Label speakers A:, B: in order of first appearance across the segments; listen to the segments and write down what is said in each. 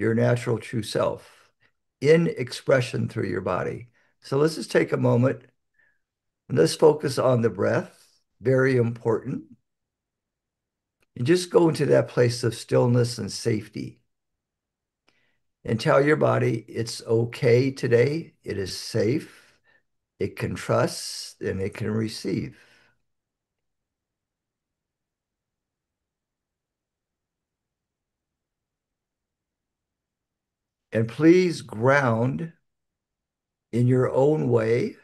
A: your natural true self in expression through your body. So let's just take a moment and let's focus on the breath. Very important. And just go into that place of stillness and safety and tell your body it's okay today. It is safe. It can trust and it can receive. And please ground in your own way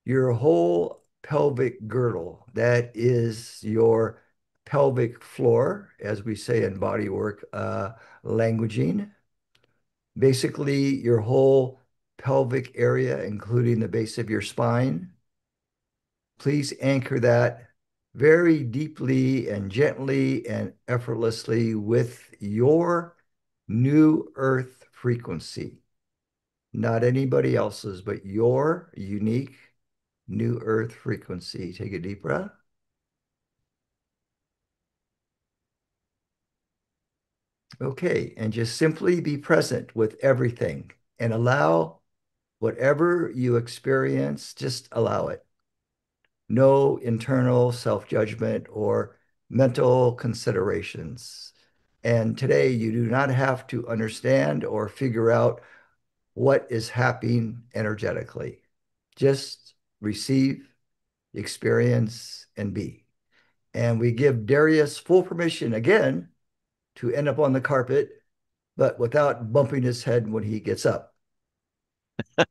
A: your whole pelvic girdle. That is your pelvic floor, as we say in bodywork languaging. Basically, your whole pelvic area, including the base of your spine. Please anchor that very deeply and gently and effortlessly with your new earth frequency. Not anybody else's, but your unique new earth frequency. Take a deep breath. Okay, and just simply be present with everything and allow whatever you experience, just allow it. No internal self-judgment or mental considerations. And today, you do not have to understand or figure out what is happening energetically. Just receive, experience, and be. And we give Darius full permission again to end up on the carpet, but without bumping his head when he gets up.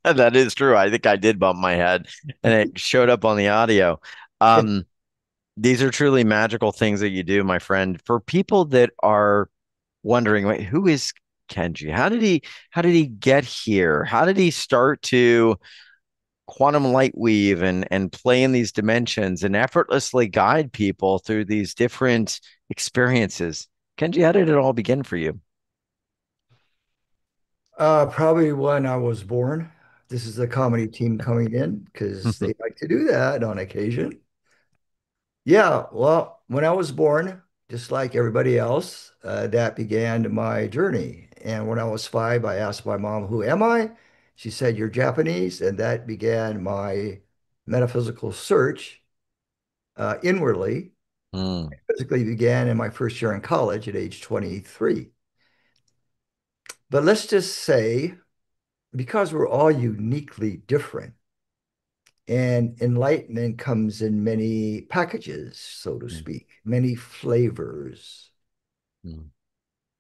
B: That is true. I think I did bump my head and it showed up on the audio. Um, these are truly magical things that you do, my friend. For people that are wondering, wait, who is Kenji? How did he get here? How did he start to quantum light weave and play in these dimensions and effortlessly guide people through these different experiences? Kenji, how did it all begin for you?
A: Probably when I was born. This is the comedy team coming in because they like to do that on occasion. Yeah, well, when I was born, just like everybody else, that began my journey. And when I was 5, I asked my mom, "Who am I?" She said, "You're Japanese." And that began my metaphysical search inwardly.
B: Mm,
A: Physically began in my first year in college at age 23. But let's just say, because we're all uniquely different, and enlightenment comes in many packages, so to
B: mm,
A: speak, many flavors.
B: mm,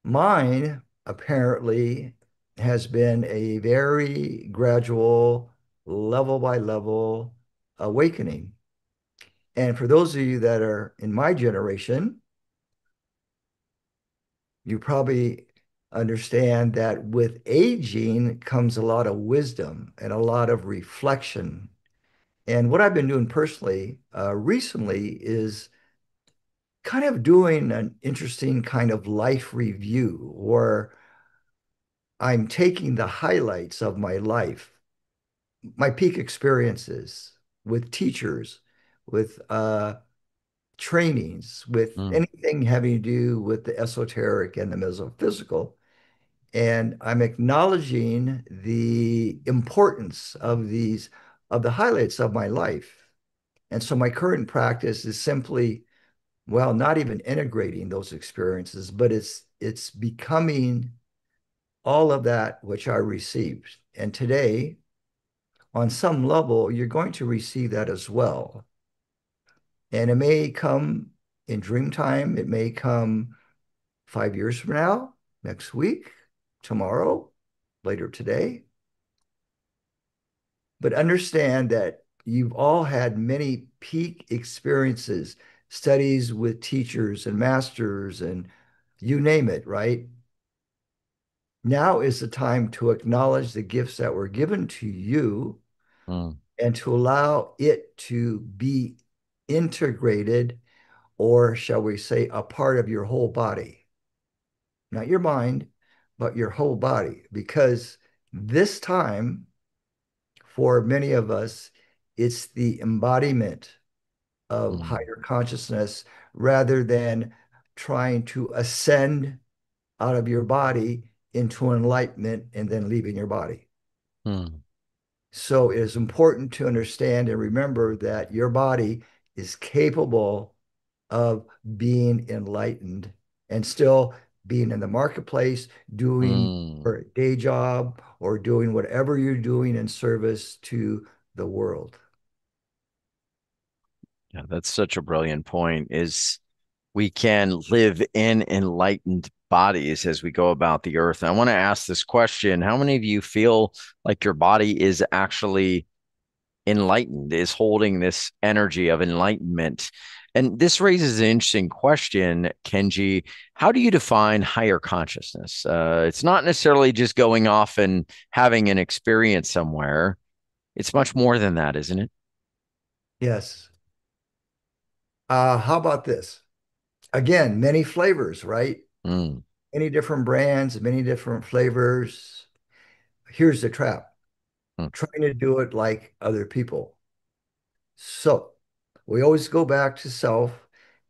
A: Mine apparently has been a very gradual, level by level awakening. And for those of you that are in my generation, you probably understand that with aging comes a lot of wisdom and a lot of reflection. And what I've been doing personally recently is kind of doing an interesting kind of life review where I'm taking the highlights of my life, my peak experiences with teachers, with trainings, with
B: mm,
A: anything having to do with the esoteric and the metaphysical. And I'm acknowledging the importance of of the highlights of my life. And so my current practice is simply, well, not even integrating those experiences, but it's becoming all of that which I received. And today, on some level, you're going to receive that as well. And it may come in dream time, it may come 5 years from now, next week, tomorrow, later today. But understand that you've all had many peak experiences, studies with teachers and masters, and you name it, right? Now is the time to acknowledge the gifts that were given to you
B: mm,
A: and to allow it to be integrated, or shall we say, a part of your whole body, not your mind, but your whole body. Because this time, for many of us, it's the embodiment of
B: mm,
A: higher consciousness rather than trying to ascend out of your body into enlightenment and then leaving your body.
B: Mm.
A: So it is important to understand and remember that your body is capable of being enlightened and still being in the marketplace, doing
B: Mm.
A: your day job or doing whatever you're doing in service to the world.
B: Yeah, that's such a brilliant point is we can live in enlightened bodies as we go about the earth. And I want to ask this question. How many of you feel like your body is actually enlightened, is holding this energy of enlightenment? And this raises an interesting question, Kenji. How do you define higher consciousness? It's not necessarily just going off and having an experience somewhere. It's much more than that, isn't it?
A: Yes. How about this? Again, many flavors, right?
B: Mm,
A: Many different brands, many different flavors. Here's the trap.
B: mm,
A: Trying to do it like other people. So we always go back to self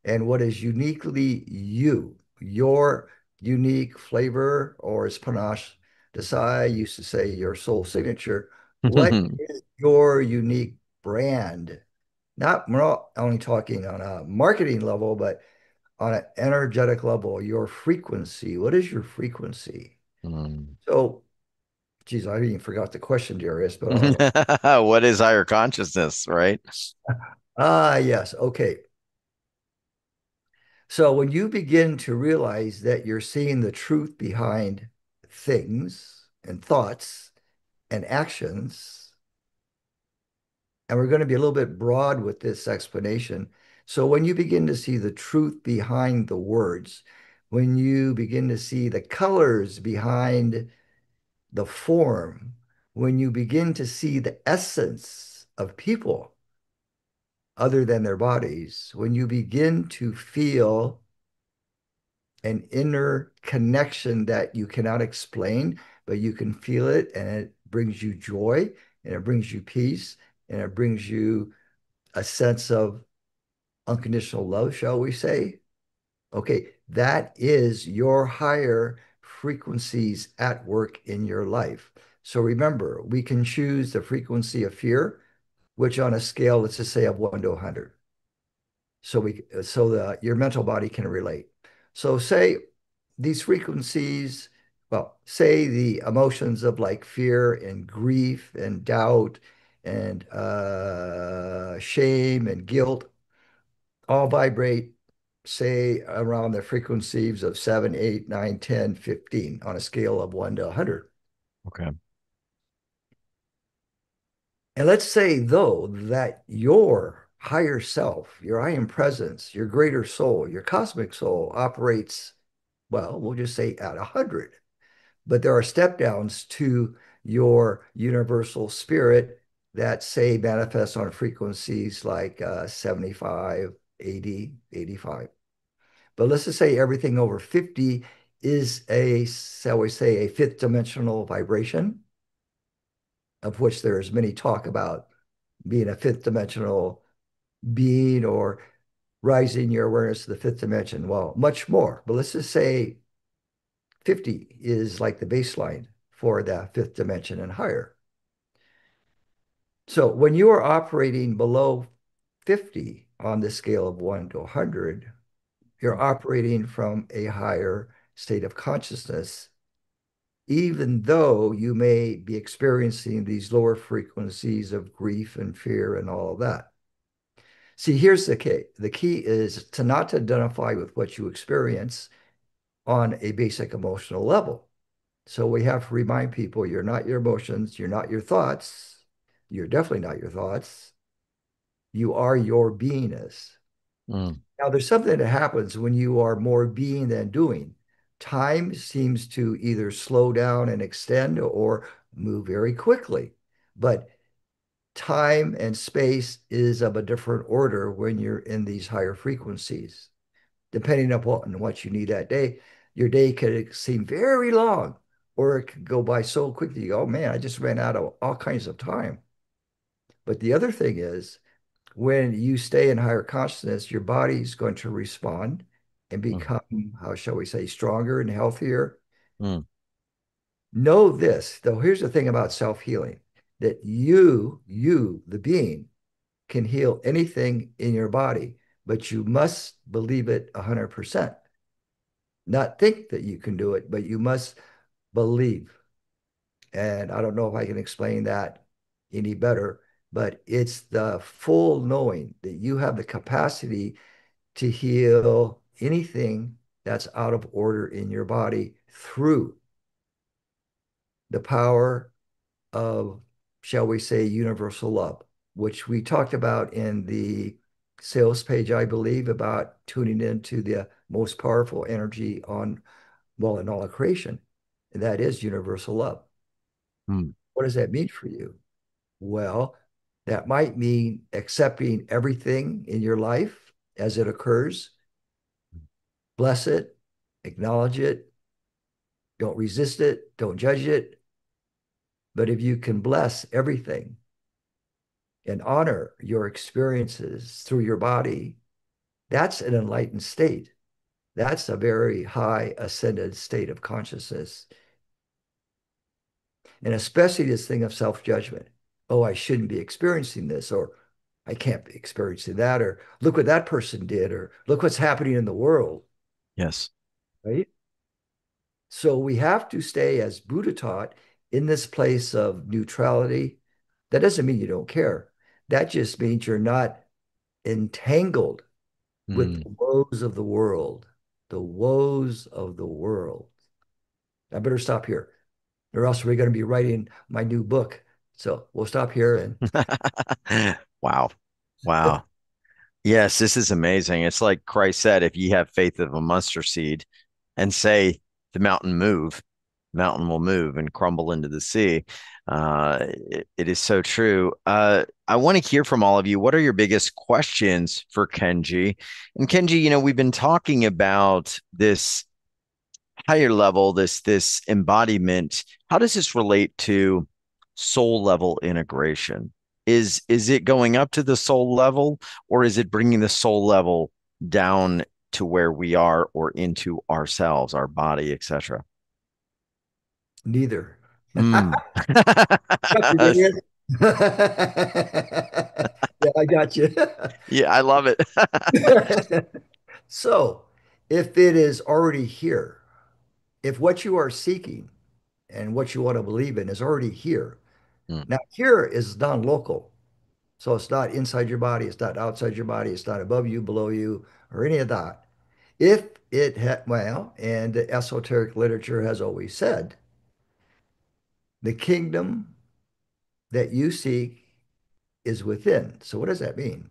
A: and what is uniquely you, your unique flavor, or as Panache Desai used to say, your soul signature. What is your unique brand? Not, we're not only talking on a marketing level, but on an energetic level, your frequency. What is your frequency?
B: mm.
A: So, geez, I even forgot the question, Darius, but I'll,
B: What is higher consciousness, right?
A: yes, okay. So when you begin to realize that you're seeing the truth behind things and thoughts and actions, and we're going to be a little bit broad with this explanation. So when you begin to see the truth behind the words, when you begin to see the colors behind the form, when you begin to see the essence of people other than their bodies, when you begin to feel an inner connection that you cannot explain, but you can feel it and it brings you joy and it brings you peace and it brings you a sense of unconditional love, shall we say? Okay, that is your higher frequencies at work in your life. So remember, we can choose the frequency of fear, which on a scale, let's just say of 1 to 100. So your mental body can relate. So say these frequencies, well, say the emotions of like fear and grief and doubt and shame and guilt all vibrate, say, around the frequencies of 7, 8, 9, 10, 15 on a scale of 1 to 100.
B: Okay.
A: And let's say, though, that your higher self, your I am presence, your greater soul, your cosmic soul operates, well, we'll just say at 100. But there are step downs to your universal spirit that say manifest on frequencies like 75, 80, 85. But let's just say everything over 50 is shall we say, a fifth dimensional vibration, of which there is many talk about being a fifth dimensional being or rising your awareness to the fifth dimension. Well, much more. But let's just say 50 is like the baseline for the fifth dimension and higher. So when you are operating below 50 on the scale of 1 to 100, you're operating from a higher state of consciousness, even though you may be experiencing these lower frequencies of grief and fear and all of that. See, here's the key. The key is to not identify with what you experience on a basic emotional level. So we have to remind people you're not your emotions, you're not your thoughts, you're definitely not your thoughts. You are your beingness.
B: Mm,
A: Now, there's something that happens when you are more being than doing. Time seems to either slow down and extend or move very quickly. But time and space is of a different order when you're in these higher frequencies. Depending upon what you need that day, your day could seem very long, or it could go by so quickly. You go, oh man, I just ran out of all kinds of time. But the other thing is, when you stay in higher consciousness, your body's going to respond and
B: mm,
A: become, how shall we say, stronger and healthier.
B: mm,
A: Know this, though, here's the thing about self-healing, that you, the being, can heal anything in your body, but you must believe it 100%. Not think that you can do it, but you must believe. And I don't know if I can explain that any better, but it's the full knowing that you have the capacity to heal anything that's out of order in your body through the power of, shall we say, universal love, which we talked about in the sales page, I believe, about tuning into the most powerful energy on, well, in all of creation. And that is universal love.
B: mm.
A: What does that mean for you? Well, that might mean accepting everything in your life as it occurs, bless it, acknowledge it, don't resist it, don't judge it. But if you can bless everything and honor your experiences through your body, that's an enlightened state. That's a very high ascended state of consciousness. And especially this thing of self-judgment. Oh, I shouldn't be experiencing this, or I can't be experiencing that, or look what that person did, or look what's happening in the world,
B: Yes.
A: right? So we have to stay, as Buddha taught, in this place of neutrality. That doesn't mean you don't care. That just means you're not entangled with
B: Mm.
A: the woes of the world, the woes of the world. I better stop here, or else we're going to be writing my new book. So we'll stop here and
B: Wow. Wow. Yes, this is amazing. It's like Christ said, if ye have faith of a mustard seed and say the mountain move, mountain will move and crumble into the sea. It is so true. I want to hear from all of you. What are your biggest questions for Kenji? And Kenji, we've been talking about this higher level, this embodiment. How does this relate to soul level integration? Is it going up to the soul level, or is it bringing the soul level down to where we are or into ourselves, our body, etc.?
A: neither.
B: Mm.
A: Got you, Darius. Yeah, I got you.
B: Yeah, I love it.
A: So, if it is already here, if what you are seeking and what you want to believe in is already here,
B: Mm,
A: now here is non-local. So it's not inside your body, it's not outside your body, it's not above you, below you, or any of that. If it had, well, and the esoteric literature has always said, the kingdom that you seek is within. So what does that mean?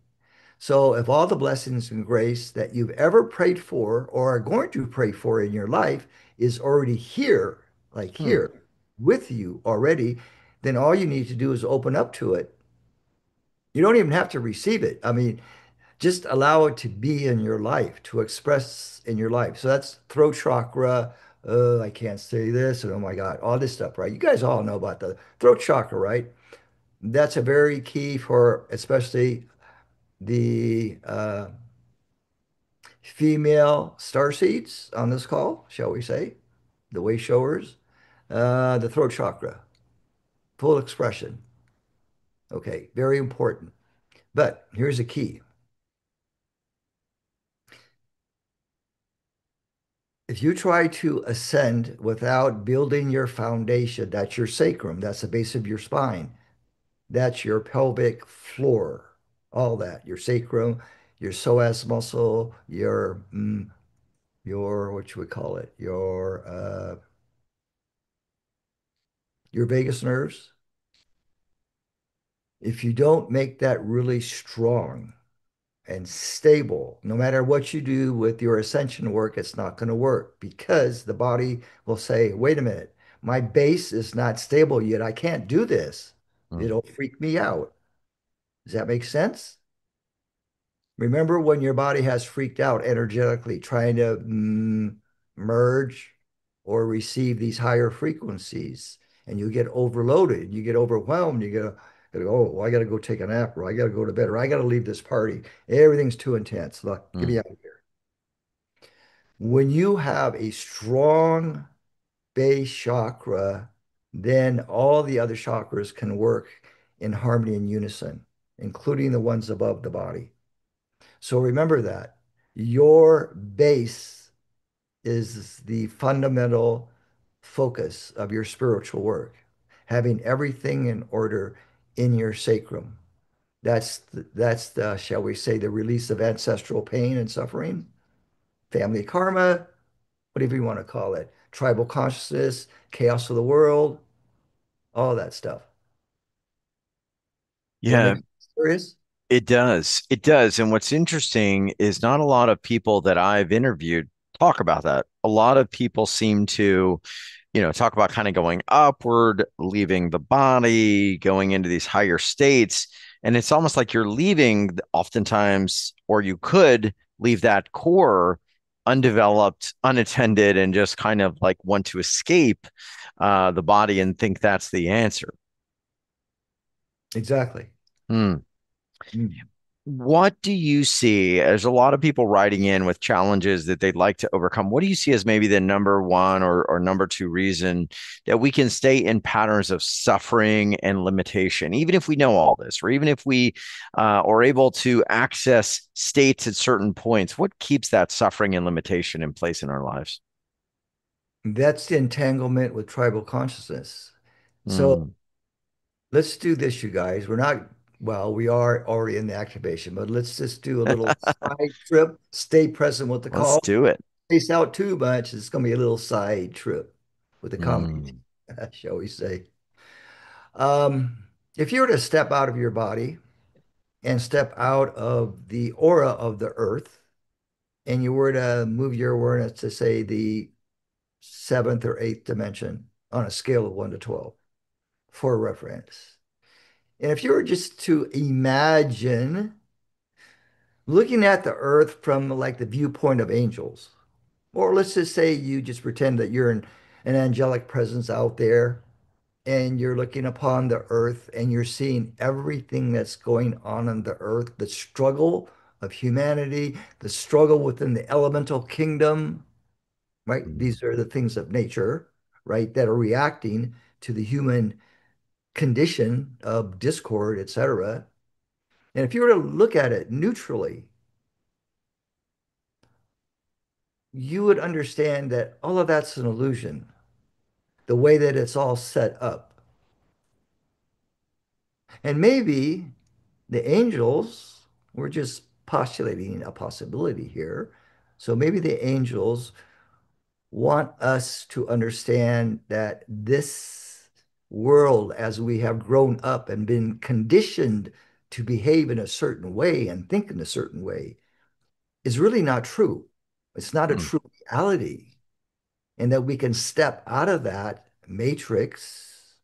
A: So if all the blessings and grace that you've ever prayed for or are going to pray for in your life is already here, like
B: mm,
A: here with you already, then all you need to do is open up to it. You don't even have to receive it. I mean, just allow it to be in your life, to express in your life. So that's throat chakra. I can't say this, and oh my God, all this stuff, right? You guys all know about the throat chakra, right? That's a very key for especially the female star seeds on this call, shall we say, the way showers, the throat chakra, full expression. Okay, very important. But here's a key. If you try to ascend without building your foundation, that's your sacrum, that's the base of your spine, that's your pelvic floor, all that, your sacrum, your psoas muscle, your what should we call it? Your vagus nerves. If you don't make that really strong and stable, no matter what you do with your ascension work, it's not going to work because the body will say, wait a minute, my base is not stable yet. I can't do this.
B: mm,
A: It'll freak me out. Does that make sense? Remember when your body has freaked out energetically, trying to merge or receive these higher frequencies, and you get overloaded, you get overwhelmed, gotta go, oh, I gotta go take a nap, or I gotta go to bed, or I gotta leave this party. Everything's too intense. Look, get me
B: mm.
A: out of here. When you have a strong base chakra, then all the other chakras can work in harmony and unison, including the ones above the body. So remember that your base is the fundamental focus of your spiritual work, having everything in order in your sacrum. That's the, shall we say, the release of ancestral pain and suffering, family karma, whatever you want to call it, tribal consciousness, chaos of the world, all that stuff. Does that make
B: Yeah,
A: sense, Darius?
B: it does. It does. And what's interesting is not a lot of people that I've interviewed talk about that. A lot of people seem to, talk about kind of going upward, leaving the body, going into these higher states. And it's almost like you're leaving oftentimes, or you could leave that core undeveloped, unattended, and just kind of like want to escape the body and think that's the answer.
A: Exactly.
B: Hmm.
A: Mm.
B: What do you see? There's a lot of people writing in with challenges that they'd like to overcome. What do you see as maybe the number one or number two reason that we can stay in patterns of suffering and limitation, even if we know all this, or even if we are able to access states at certain points? What keeps that suffering and limitation in place in our lives?
A: That's the entanglement with tribal consciousness. So
B: Hmm.
A: let's do this, you guys. We're not, well, we are already in the activation, but let's just do a little side trip. Stay present with the
B: Let's
A: call.
B: do it.
A: Space out too much. It's going to be a little side trip with the comedy,
B: Hmm.
A: shall we say. Um, if you were to step out of your body and step out of the aura of the earth, and you were to move your awareness to, say, the seventh or eighth dimension on a scale of 1 to 12 for reference. And if you were just to imagine looking at the earth from like the viewpoint of angels, or let's just say you just pretend that you're an angelic presence out there and you're looking upon the earth and you're seeing everything that's going on the earth, the struggle of humanity, the struggle within the elemental kingdom, right?
B: Hmm.
A: These are the things of nature, right, that are reacting to the human condition of discord, etc. And if you were to look at it neutrally, you would understand that all of that's an illusion, the way that it's all set up. And maybe the angels, we're just postulating a possibility here. So maybe the angels want us to understand that this world, as we have grown up and been conditioned to behave in a certain way and think in a certain way, is really not true. It's not a
B: Hmm.
A: true reality. And that we can step out of that matrix,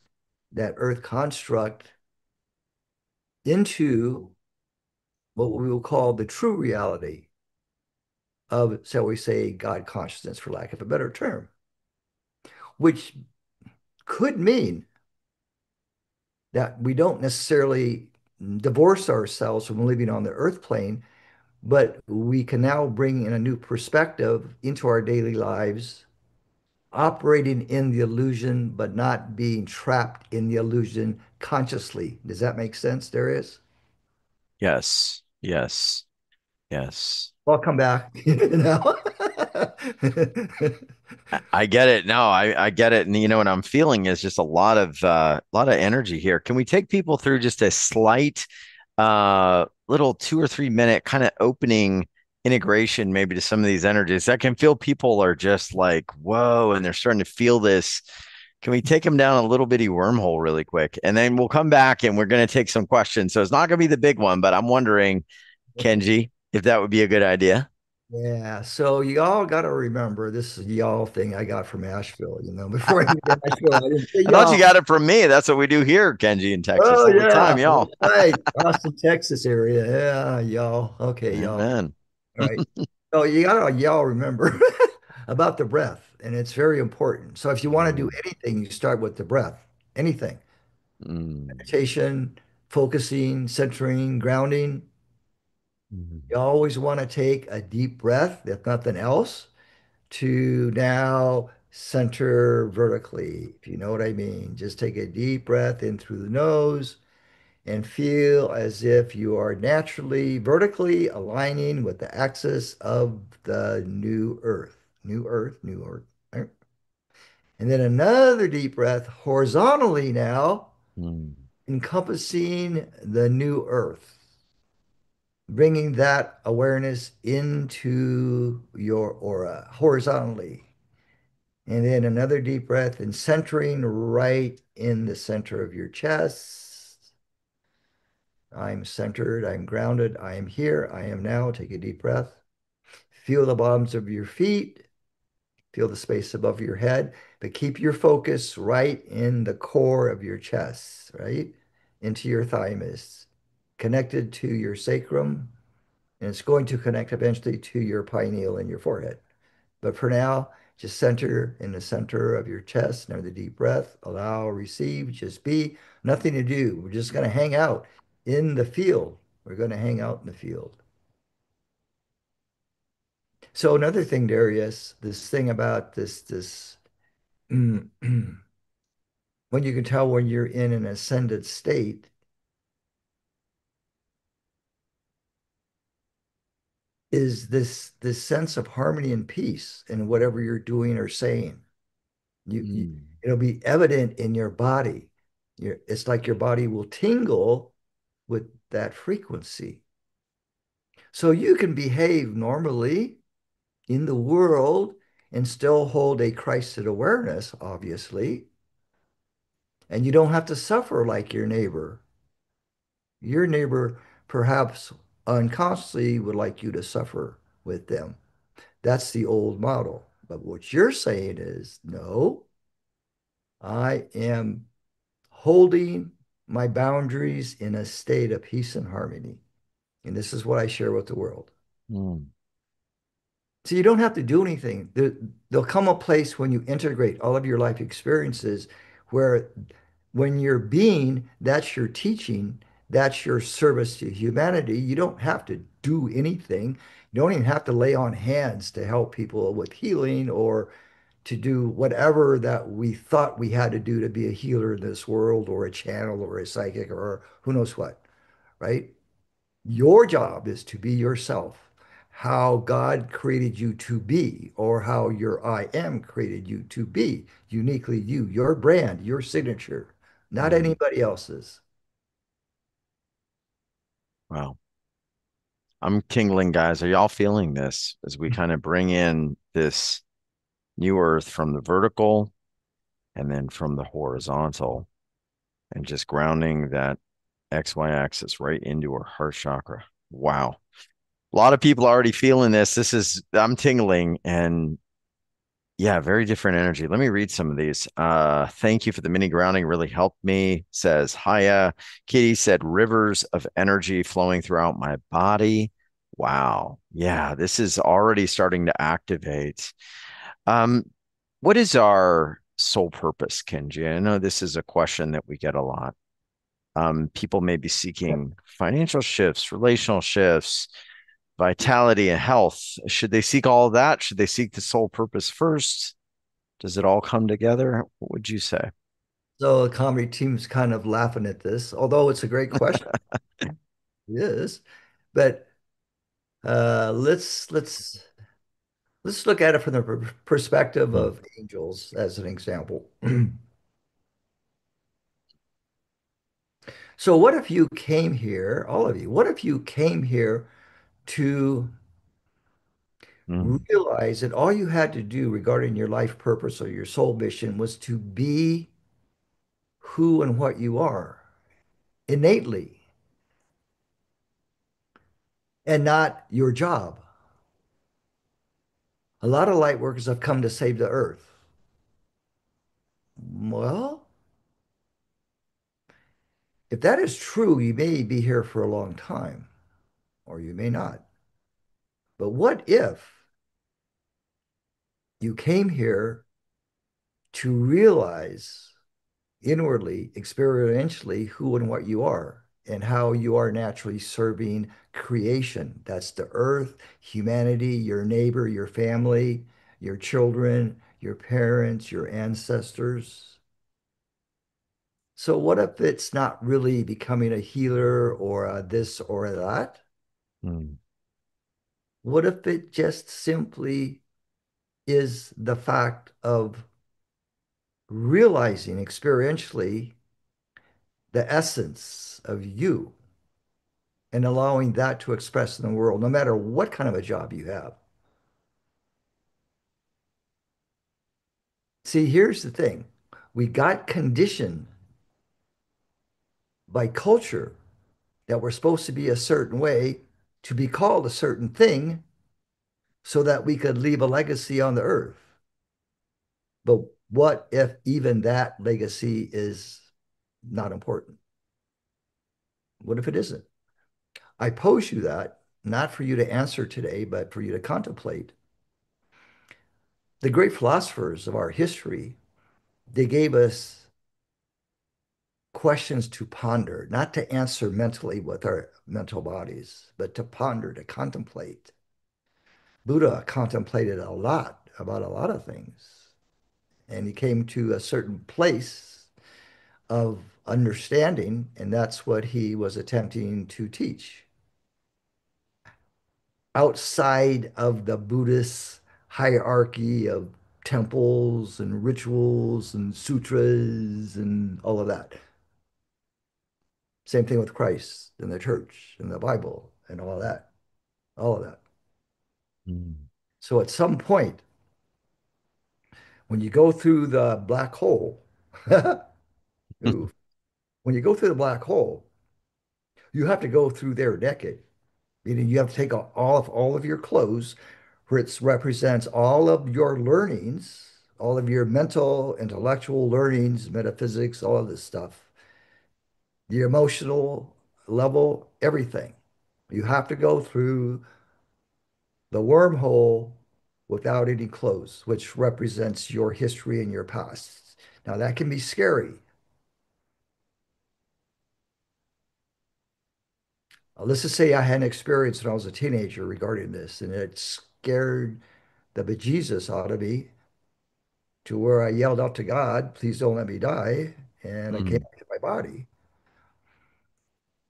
A: that earth construct, into what we will call the true reality of, shall we say, God consciousness, for lack of a better term, which could mean that we don't necessarily divorce ourselves from living on the earth plane, but we can now bring in a new perspective into our daily lives, operating in the illusion, but not being trapped in the illusion consciously. Does that make sense, Darius?
B: Yes. Yes. Yes.
A: Welcome back. Now.
B: I get it. No, I get it. And what I'm feeling is just a lot of energy here. Can we take people through just a slight little 2 or 3 minute kind of opening integration maybe to some of these energies? I can feel people are just like, whoa, and they're starting to feel this. Can we take them down a little bitty wormhole really quick? And then we'll come back and we're going to take some questions. So it's not going to be the big one, but I'm wondering, Kenji, if that would be a good idea.
A: Yeah, so y'all got to remember this is y'all thing I got from Asheville. Before I moved to Asheville, I didn't say
B: I thought you
A: y'all.
B: got it from me. That's what we do here, Kenji, in Texas
A: Oh
B: all the
A: yeah,
B: time,
A: that's
B: y'all.
A: right, Austin, Texas area. Yeah, y'all. Okay, y'all.
B: Amen.
A: All right. So you gotta y'all remember about the breath, and it's very important. So if you want to do
B: Mm,
A: anything, you start with the breath. Anything,
B: mm,
A: meditation, focusing, centering, grounding.
B: mm,
A: You always want to take a deep breath, if nothing else. to now center vertically, if you know what I mean. Just take a deep breath in through the nose and feel as if you are naturally vertically aligning with the axis of the new earth. New earth, new earth. Right? And then another deep breath horizontally now,
B: Mm,
A: encompassing the new earth, bringing that awareness into your aura horizontally. And then another deep breath and centering right in the center of your chest. I'm centered, I'm grounded, I am here, I am now. Take a deep breath. Feel the bottoms of your feet, feel the space above your head, but keep your focus right in the core of your chest, right? Into your thymus, connected to your sacrum, and it's going to connect eventually to your pineal and your forehead. But for now, just center in the center of your chest. Another deep breath. Allow, receive, just be. Nothing to do. We're just going to hang out in the field. We're going to hang out in the field. So another thing, Darius, this thing about this when you can tell when you're in an ascended state is this sense of harmony and peace in whatever you're doing or saying.
B: mm,
A: It'll be evident in your body. It's like your body will tingle with that frequency. So you can behave normally in the world and still hold a Christed awareness, obviously. And you don't have to suffer like your neighbor. Your neighbor perhaps unconsciously would like you to suffer with them. That's the old model. But what you're saying is, no, I am holding my boundaries in a state of peace and harmony. And this is what I share with the world.
B: mm,
A: So you don't have to do anything. There'll come a place when you integrate all of your life experiences where when you're being, that's your teaching, that's your service to humanity. You don't have to do anything. You don't even have to lay on hands to help people with healing or to do whatever that we thought we had to do to be a healer in this world or a channel or a psychic or who knows what, right? Your job is to be yourself, how God created you to be, or how your I am created you to be, uniquely you, your brand, your signature, not
B: mm.
A: anybody else's.
B: Wow. I'm tingling, guys. Are y'all feeling this as we kind of bring in this new earth from the vertical and then from the horizontal and just grounding that XY axis right into our heart chakra? Wow. A lot of people are already feeling this. I'm tingling and yeah, very different energy. Let me read some of these. Thank you for the mini grounding. Really helped me. Says Haya. Kitty said rivers of energy flowing throughout my body. Wow. Yeah, this is already starting to activate. Um, what is our soul purpose, Kenji? I know this is a question that we get a lot. People may be seeking financial shifts, relational shifts, vitality and health. Should they seek all of that? Should they seek the soul purpose first? Does it all come together? What would you say?
A: So the comedy team's kind of laughing at this, although it's a great question. It is. But let's look at it from the perspective
B: Hmm.
A: of angels as an example. So what if you came here, all of you, what if you came here to
B: Mm,
A: realize that all you had to do regarding your life purpose or your soul mission was to be who and what you are innately and not your job? A lot of light workers have come to save the earth. Well, if that is true, you may be here for a long time, or you may not. But what if you came here to realize inwardly, experientially, who and what you are and how you are naturally serving creation? That's the earth, humanity, your neighbor, your family, your children, your parents, your ancestors. So what if it's not really becoming a healer or a this or a that?
B: Mm.
A: What if it just simply is the fact of realizing experientially the essence of you and allowing that to express in the world, no matter what kind of a job you have? See, here's the thing. We got conditioned by culture that we're supposed to be a certain way to be called a certain thing so that we could leave a legacy on the earth. But what if even that legacy is not important? What if it isn't? I pose you that not for you to answer today, but for you to contemplate. The great philosophers of our history, they gave us questions to ponder, not to answer mentally with our mental bodies, but to ponder, to contemplate. Buddha contemplated a lot about a lot of things, and he came to a certain place of understanding, and that's what he was attempting to teach. Outside of the Buddhist hierarchy of temples and rituals and sutras and all of that. Same thing with Christ and the church and the Bible and all of that, all of that.
B: Mm.
A: So at some point, when you go through the black hole, ooh, when you go through the black hole, you have to go through there naked, meaning you have to take all of your clothes, which represents all of your learnings, all of your mental, intellectual learnings, metaphysics, all of this stuff, the emotional level, everything. You have to go through the wormhole without any clothes, which represents your history and your past. Now, that can be scary. Let's just say I had an experience when I was a teenager regarding this, and it scared the bejesus out of me to where I yelled out to God, please don't let me die. And I came
B: Mm.
A: back to my body.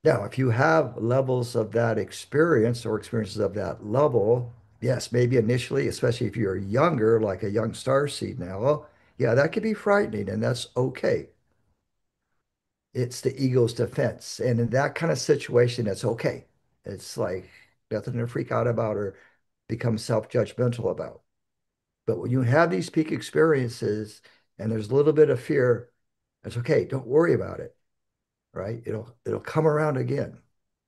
A: Now, if you have levels of that experience or experiences of that level, yes, maybe initially, especially if you're younger, like a young star seed now, yeah, that could be frightening, and that's okay. It's the ego's defense. And in that kind of situation, it's okay. It's like nothing to freak out about or become self-judgmental about. But when you have these peak experiences and there's a little bit of fear, it's okay. Don't worry about it, right? It'll come around again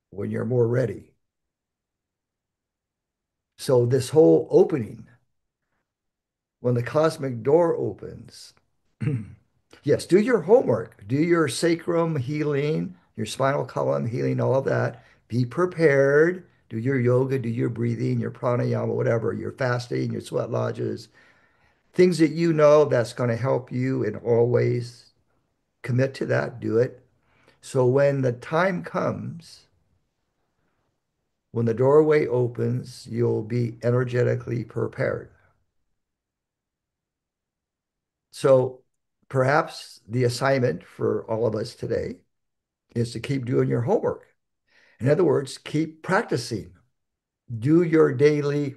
A: when you're more ready. So this whole opening, when the cosmic door opens, yes, do your homework, do your sacrum healing, your spinal column healing, all of that. Be prepared. Do your yoga, do your breathing, your pranayama, whatever, your fasting, your sweat lodges, things that you know that's going to help you in all ways. Commit to that, do it. So when the time comes, when the doorway opens, you'll be energetically prepared. So perhaps the assignment for all of us today is to keep doing your homework. In other words, keep practicing. Do your daily,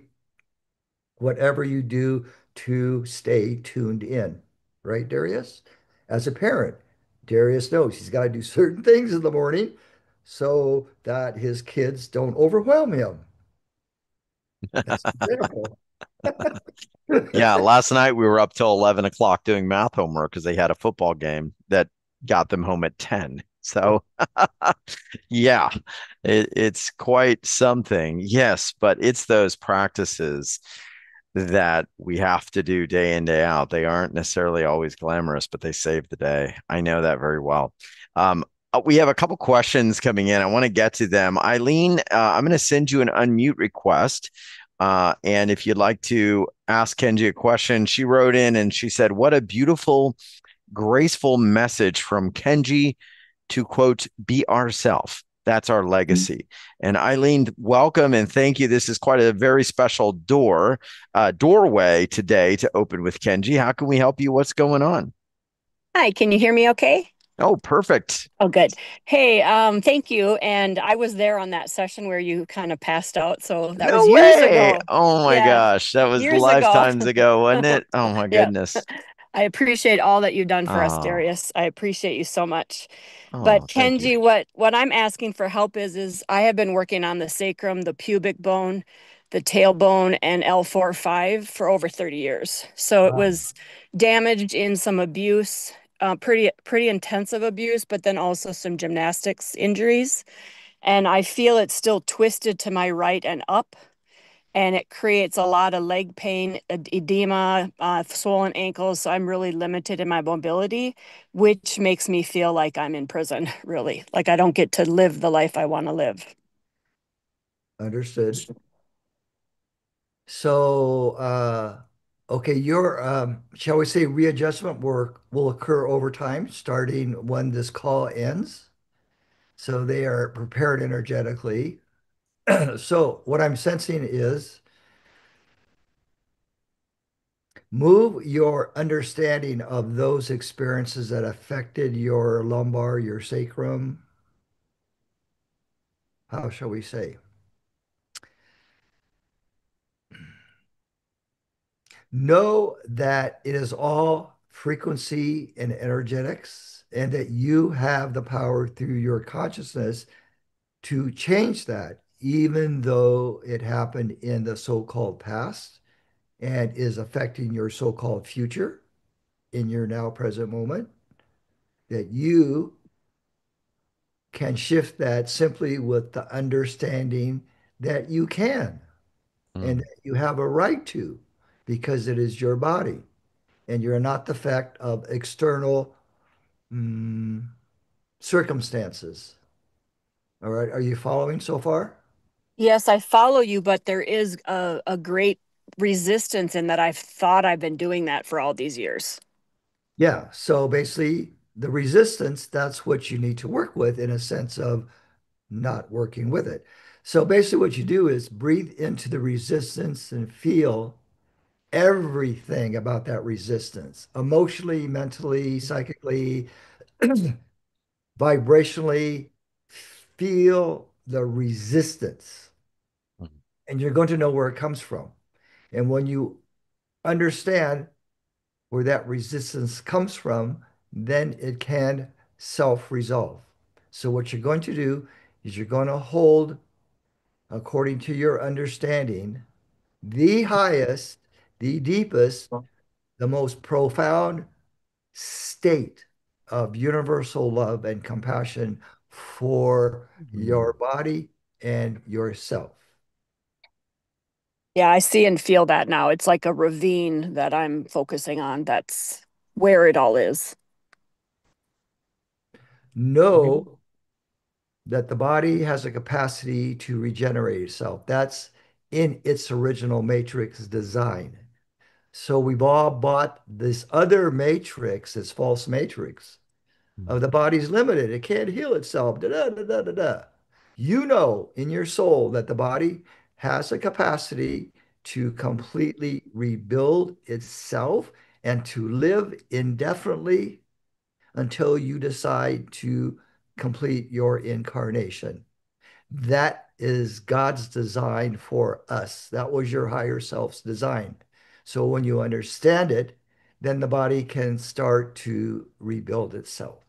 A: whatever you do to stay tuned in. Right, Darius? As a parent, Darius knows he's got to do certain things in the morning so that his kids don't overwhelm him. That's an example.
B: Yeah, last night we were up till 11 o'clock doing math homework because they had a football game that got them home at 10. So, yeah, it's quite something. Yes, but it's those practices that we have to do day in, day out. They aren't necessarily always glamorous, but they save the day. I know that very well. Um, we have a couple questions coming in. I want to get to them. Eileen, I'm going to send you an unmute request. And if you'd like to ask Kenji a question, she wrote in and she said, what a beautiful, graceful message from Kenji to quote, be ourself. That's our legacy. And Eileen, welcome and thank you. This is quite a very special doorway today to open with Kenji. How can we help you? What's going on?
C: Hi, can you hear me okay?
B: Oh, perfect.
C: Oh, good. Hey, thank you. And I was there on that session where you kind of passed out. So that was
B: No
C: years
B: way.
C: ago.
B: Oh my
C: Yeah,
B: gosh. That was
C: years ago.
B: lifetimes ago, wasn't it? Oh my
C: Yeah.
B: goodness.
C: I appreciate all that you've done for us,
B: Oh,
C: Darius. I appreciate you so much. But
B: oh, thank you.
C: Kenji, what I'm asking for help is I have been working on the sacrum, the pubic bone, the tailbone, and L4-5 for over 30 years. So it
A: Wow.
C: was damaged in some abuse, pretty intensive abuse, but then also some gymnastics injuries. And I feel it's still twisted to my right and up, and it creates a lot of leg pain, edema, swollen ankles. So I'm really limited in my mobility, which makes me feel like I'm in prison, really. Like I don't get to live the life I want to live.
A: Understood. So, okay, your shall we say readjustment work will occur over time, starting when this call ends. So they are prepared energetically. So what I'm sensing is move your understanding of those experiences that affected your lumbar, your sacrum. How shall we say? Know that it is all frequency and energetics, and that you have the power through your consciousness to change that, even though it happened in the so-called past and is affecting your so-called future in your now present moment, that you can shift that simply with the understanding that you can and
B: Mm,
A: that you have a right to because it is your body and you're not the effect of external mm, circumstances. All right. Are you following so far?
C: Yes, I follow you, but there is a great resistance in that I've thought I've been doing that for all these years.
A: Yeah. So basically, the resistance, that's what you need to work with in a sense of not working with it. So basically, what you do is breathe into the resistance and feel everything about that resistance emotionally, mentally, psychically, vibrationally. Feel the resistance,
B: mm,
A: and you're going to know where it comes from. And when you understand where that resistance comes from, then it can self-resolve. So what you're going to do is you're going to hold, according to your understanding, the highest, the deepest, the most profound state of universal love and compassion for
B: mm.
A: your body and yourself.
C: Yeah, I see and feel that now. It's like a ravine that I'm focusing on. That's where it all is.
A: Know that the body has a capacity to regenerate itself. That's in its original matrix design. So we've all bought this other matrix, this false matrix of the body's limited. It can't heal itself. Da, da, da, da, da, da. You know in your soul that the body has a capacity to completely rebuild itself and to live indefinitely until you decide to complete your incarnation. That is God's design for us. That was your higher self's design. So when you understand it, then the body can start to rebuild itself.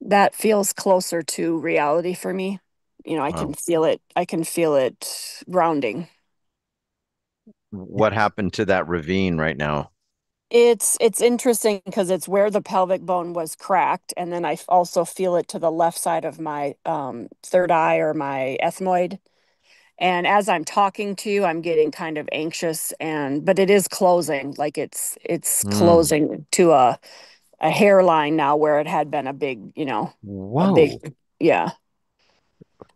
C: That feels closer to reality for me. You know, I can
B: Wow.
C: feel it. I can feel it grounding.
B: What happened to that ravine right now?
C: It's interesting because it's where the pelvic bone was cracked, and then I also feel it to the left side of my third eye or my ethmoid. And as I'm talking to you, I'm getting kind of anxious, and but it is closing, like it's
B: Mm.
C: closing to a hairline now where it had been a big, a
B: Whoa.
C: big, yeah.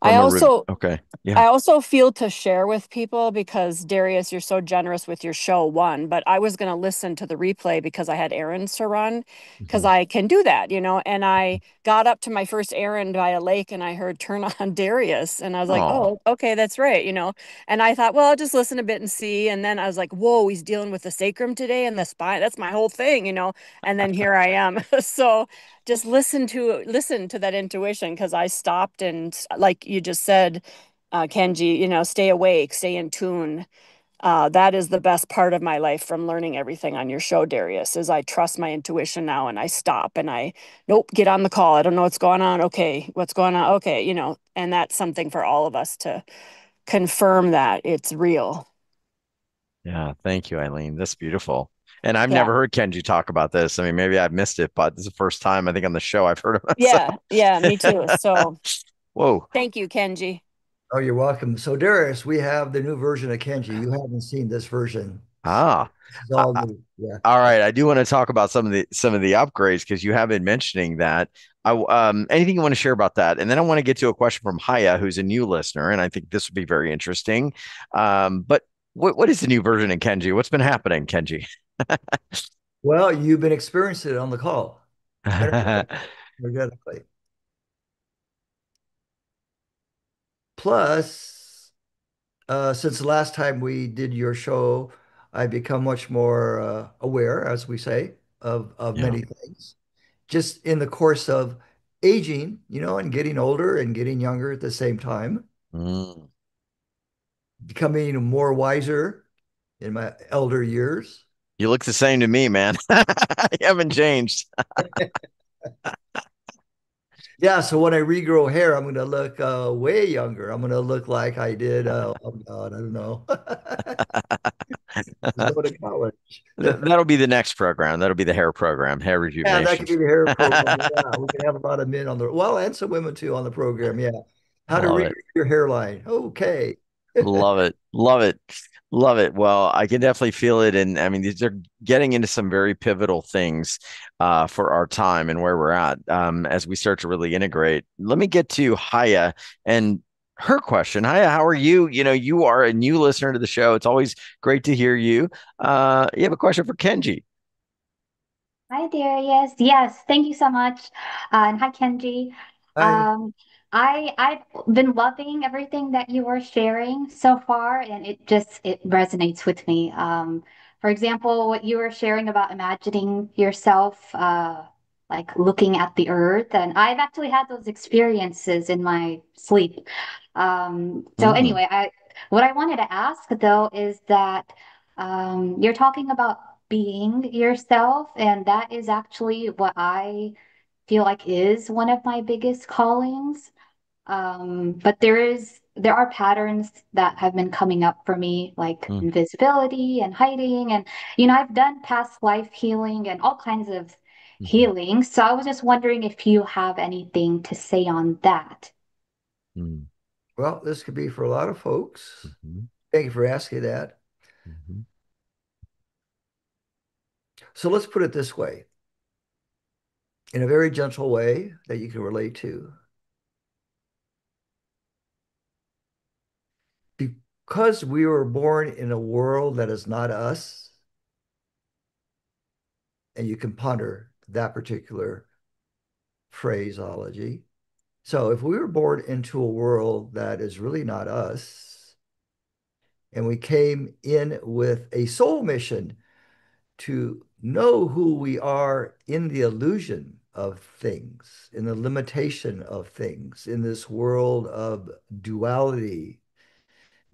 C: I
B: from a root.
C: also
B: Okay. Yeah.
C: I also feel to share with people because Darius, you're so generous with your show one, but I was going to listen to the replay because I had errands to run because
B: Mhm.
C: I can do that, you know. And I got up to my first errand by a lake and I heard turn on Darius and I was like,
B: Oh,
C: oh, okay, that's right, you know. And I thought, well, I'll just listen a bit and see. And then I was like, whoa, he's dealing with the sacrum today and the spine. That's my whole thing, you know. And then here I am. So just listen to that intuition because I stopped and like you just said Kenji, you know, stay awake, stay in tune. That is the best part of my life from learning everything on your show, Darius, is I trust my intuition now and I stop and nope, get on the call. I don't know what's going on. Okay, what's going on? Okay, you know, and that's something for all of us to confirm that it's real.
B: yeah. Thank you, Eileen. That's beautiful. And I've
C: Yeah.
B: never heard Kenji talk about this. I mean, maybe I've missed it, but this is the first time I think on the show I've heard of it. So,
C: Yeah. Yeah. Me too. So
B: whoa.
C: thank you, Kenji.
A: Oh, you're welcome. So, Darius, we have the new version of Kenji. You haven't seen this version. So
B: Ah.
A: this is all new. Yeah.
B: All right, I do want to talk about some of the upgrades because you have been mentioning that. Anything you want to share about that, and then I want to get to a question from Haya, who's a new listener, and I think this would be very interesting. But what is the new version of Kenji? What's been happening, Kenji?
A: Well, you've been experiencing it on the call. Energetically. Plus, since the last time we did your show, I've become much more aware, as we say, of
B: Yeah.
A: many things. Just in the course of aging, you know, and getting older and getting younger at the same time,
B: Mm.
A: becoming more wiser in my elder years.
B: You look the same to me, man. You haven't changed.
A: Yeah, so when I regrow hair, I'm going to look way younger. I'm going to look like I did, oh God, I don't know, go to college.
B: That'll be the next program. That'll be the hair program, hair
A: Yeah, that
B: rejuvenation.
A: could be the hair program. Yeah, we can have a lot of men on the, well, and some women too on the program. Yeah. How to
B: Love
A: regrow
B: it.
A: your hairline. Okay.
B: Love it. Love it. Love it. Well, I can definitely feel it. And I mean, these are getting into some very pivotal things for our time and where we're at as we start to really integrate. Let me get to Haya and her question. Haya, how are you? You know, you are a new listener to the show. It's always great to hear you. You have a question for Kenji.
D: Hi, Darius. Yes, thank you so much. And hi, Kenji.
A: Hi.
D: Um, I've been loving everything that you are sharing so far, and it resonates with me. For example, what you were sharing about imagining yourself like looking at the earth, and I've actually had those experiences in my sleep. So
B: Mm,
D: anyway, I what I wanted to ask though is that you're talking about being yourself, and that is actually what I feel like is one of my biggest callings. But there are patterns that have been coming up for me, like
B: mm,
D: invisibility and hiding, and I've done past life healing and all kinds of
B: mhm,
D: healing. So I was just wondering if you have anything to say on that.
B: mm,
A: Well, this could be for a lot of folks.
B: mhm,
A: Thank you for asking that.
B: mhm,
A: So let's put it this way, in a very gentle way that you can relate to. Because we were born in a world that is not us, and you can ponder that particular phraseology. So if we were born into a world that is really not us, and we came in with a soul mission to know who we are in the illusion of things, in the limitation of things, in this world of duality,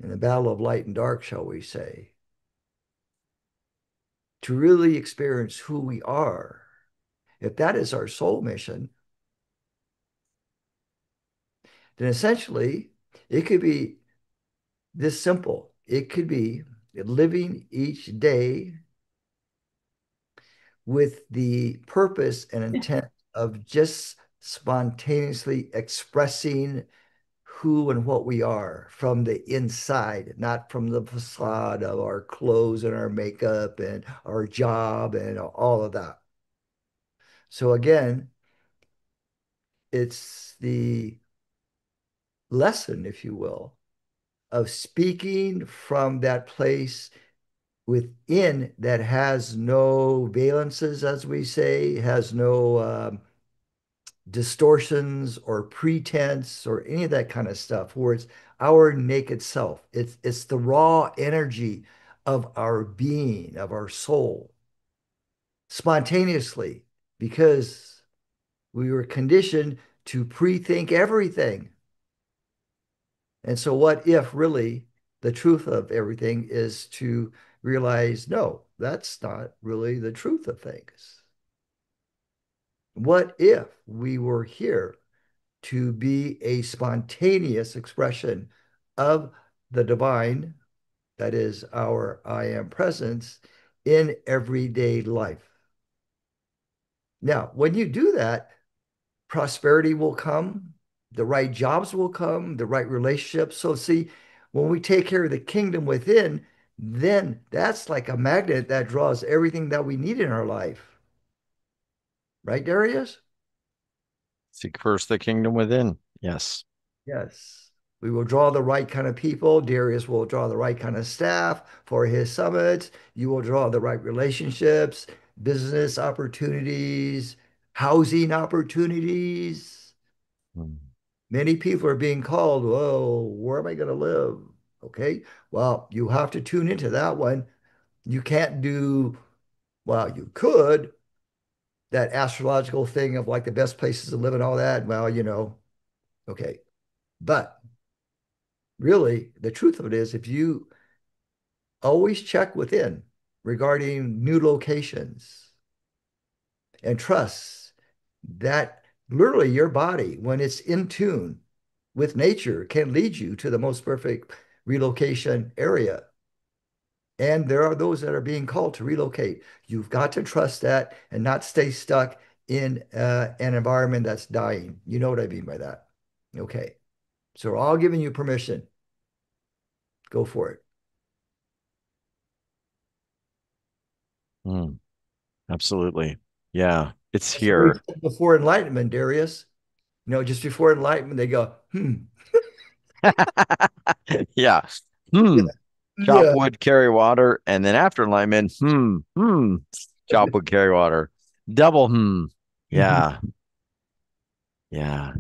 A: in the battle of light and dark, shall we say, to really experience who we are. If that is our soul mission, then essentially it could be this simple. It could be living each day with the purpose and intent of just spontaneously expressing who and what we are from the inside, not from the facade of our clothes and our makeup and our job and all of that. So again, it's the lesson, if you will, of speaking from that place within that has no valences, as we say, has no distortions or pretense or any of that kind of stuff, where it's our naked self. It's the raw energy of our being, of our soul, spontaneously, because we were conditioned to pre-think everything. And so what if really the truth of everything is to realize, no, that's not really the truth of things. What if we were here to be a spontaneous expression of the divine, that is our I am presence in everyday life? Now, when you do that, prosperity will come, the right jobs will come, the right relationships. So, see, when we take care of the kingdom within, then that's like a magnet that draws everything that we need in our life. Right, Darius?
B: Seek first the kingdom within. Yes.
A: Yes. We will draw the right kind of people. Darius will draw the right kind of staff for his summits. You will draw the right relationships, business opportunities, housing opportunities.
B: Mm.
A: Many people are being called, whoa, where am I going to live? Okay. Well, you have to tune into that one. You can't do, well, you could, that astrological thing of like the best places to live and all that. Well, okay. But really, the truth of it is, if you always check within regarding new locations and trust that literally your body, when it's in tune with nature, can lead you to the most perfect relocation area. And there are those that are being called to relocate. You've got to trust that and not stay stuck in an environment that's dying. You know what I mean by that. Okay. So we're all giving you permission. Go for it.
B: Mm. Absolutely. Yeah, it's
A: That's what we
B: here.
A: said before enlightenment, Darius. Just before enlightenment, they go,
B: Yeah. Hmm. Chop
A: yeah.
B: wood, carry water, and then after alignment, chop wood, carry water. Double Yeah. Yeah.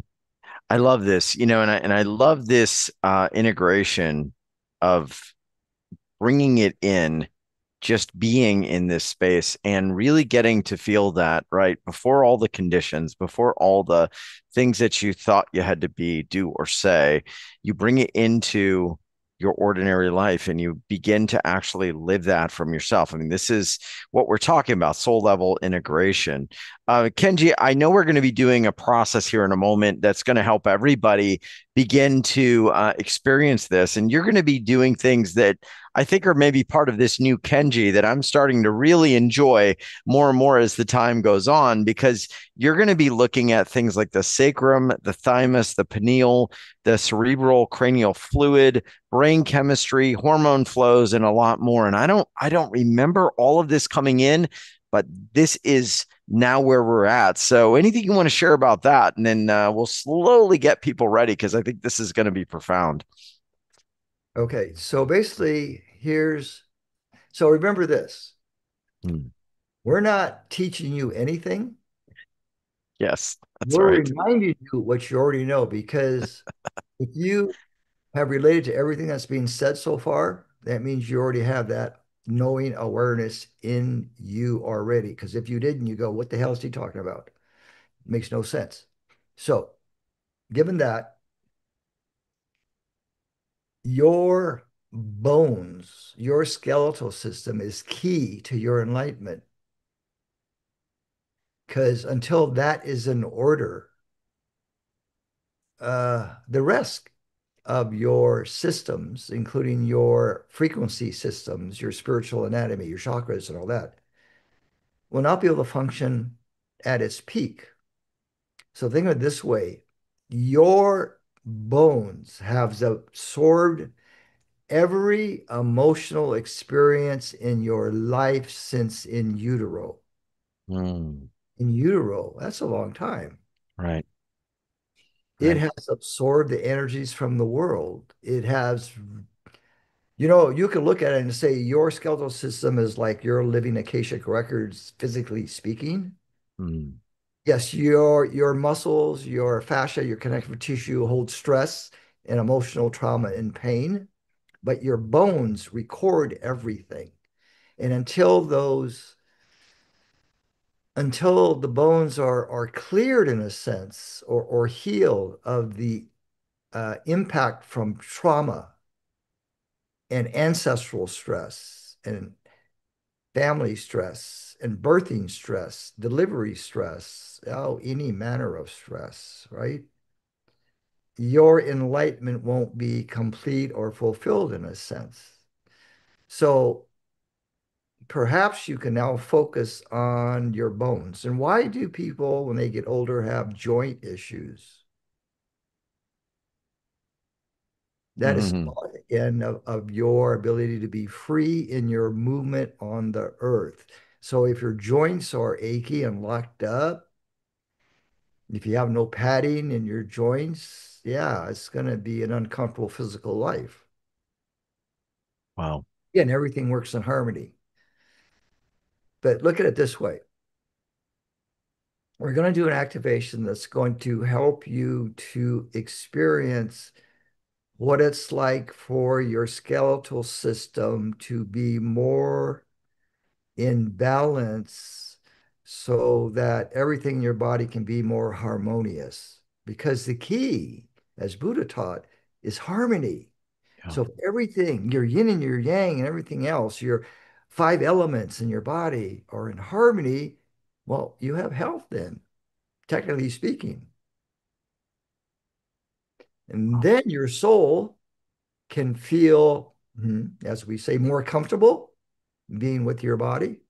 B: I love this, and I love this integration of bringing it in, just being in this space and really getting to feel that, right? Before all the conditions, before all the things that you thought you had to be, do, or say, you bring it into your ordinary life and you begin to actually live that from yourself. I mean, this is what we're talking about, soul level integration. Kenji, I know we're going to be doing a process here in a moment that's going to help everybody begin to experience this. And you're going to be doing things that I think are maybe part of this new Kenji that I'm starting to really enjoy more and more as the time goes on, because you're going to be looking at things like the sacrum, the thymus, the pineal, the cerebral cranial fluid, brain chemistry, hormone flows, and a lot more. And I don't remember all of this coming in, but this is now where we're at. So anything you want to share about that, and then we'll slowly get people ready, because I think this is going to be profound.
A: Okay. So basically, so remember this.
B: Hmm.
A: We're not teaching you anything.
B: Yes, that's
A: We're
B: right.
A: reminding you what you already know, because if you have related to everything that's being said so far, that means you already have that knowing awareness in you already. Because if you didn't, you go, what the hell is he talking about? It makes no sense. So, given that, your bones, your skeletal system is key to your enlightenment. Because until that is in order, the rest of your systems, including your frequency systems, your spiritual anatomy, your chakras, and all that, will not be able to function at its peak. So think of it this way: your bones have absorbed every emotional experience in your life since in utero.
B: Hmm.
A: In utero, that's a long time.
B: Right.
A: It
B: Right.
A: has absorbed the energies from the world. It has, you can look at it and say your skeletal system is like your living Akashic records, physically speaking.
B: Mm.
A: Yes, your muscles, your fascia, your connective tissue hold stress and emotional trauma and pain, but your bones record everything. And until the bones are cleared in a sense or healed of the impact from trauma and ancestral stress and family stress and birthing stress, delivery stress, any manner of stress, right? Your enlightenment won't be complete or fulfilled in a sense. So perhaps you can now focus on your bones. And why do people, when they get older, have joint issues? That is
B: Mhm.
A: again of your ability to be free in your movement on the earth. So if your joints are achy and locked up, if you have no padding in your joints, yeah, it's going to be an uncomfortable physical life.
B: Wow.
A: Again, everything works in harmony. But look at it this way. We're going to do an activation that's going to help you to experience what it's like for your skeletal system to be more in balance so that everything in your body can be more harmonious. Because the key, as Buddha taught, is harmony.
B: Yeah.
A: So if everything, your yin and your yang and everything else, your five elements in your body are in harmony, well, you have health then, technically speaking. And then your soul can feel, as we say, more comfortable being with your body.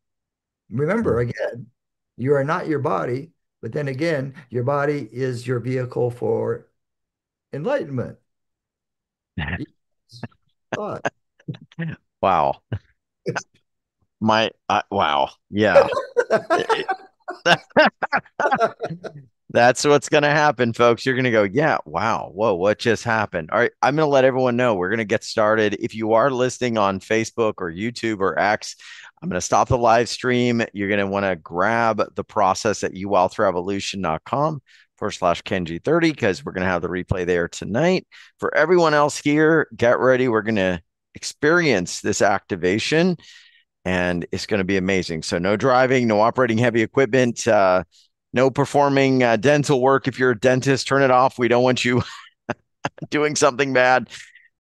A: Remember,
B: Mm.
A: again, you are not your body, but then again, your body is your vehicle for enlightenment. Yes. Thought.
B: Wow. Wow. Yeah. That's what's going to happen, folks. You're going to go, yeah, wow, whoa, what just happened? All right, I'm going to let everyone know we're going to get started. If you are listening on Facebook or YouTube or X, I'm going to stop the live stream. You're going to want to grab the process at uwealthrevolution.com/Kenji30 because we're going to have the replay there tonight. For everyone else here, get ready. We're going to experience this activation and it's going to be amazing. So no driving, no operating heavy equipment, no performing dental work. If you're a dentist, turn it off. We don't want you doing something bad.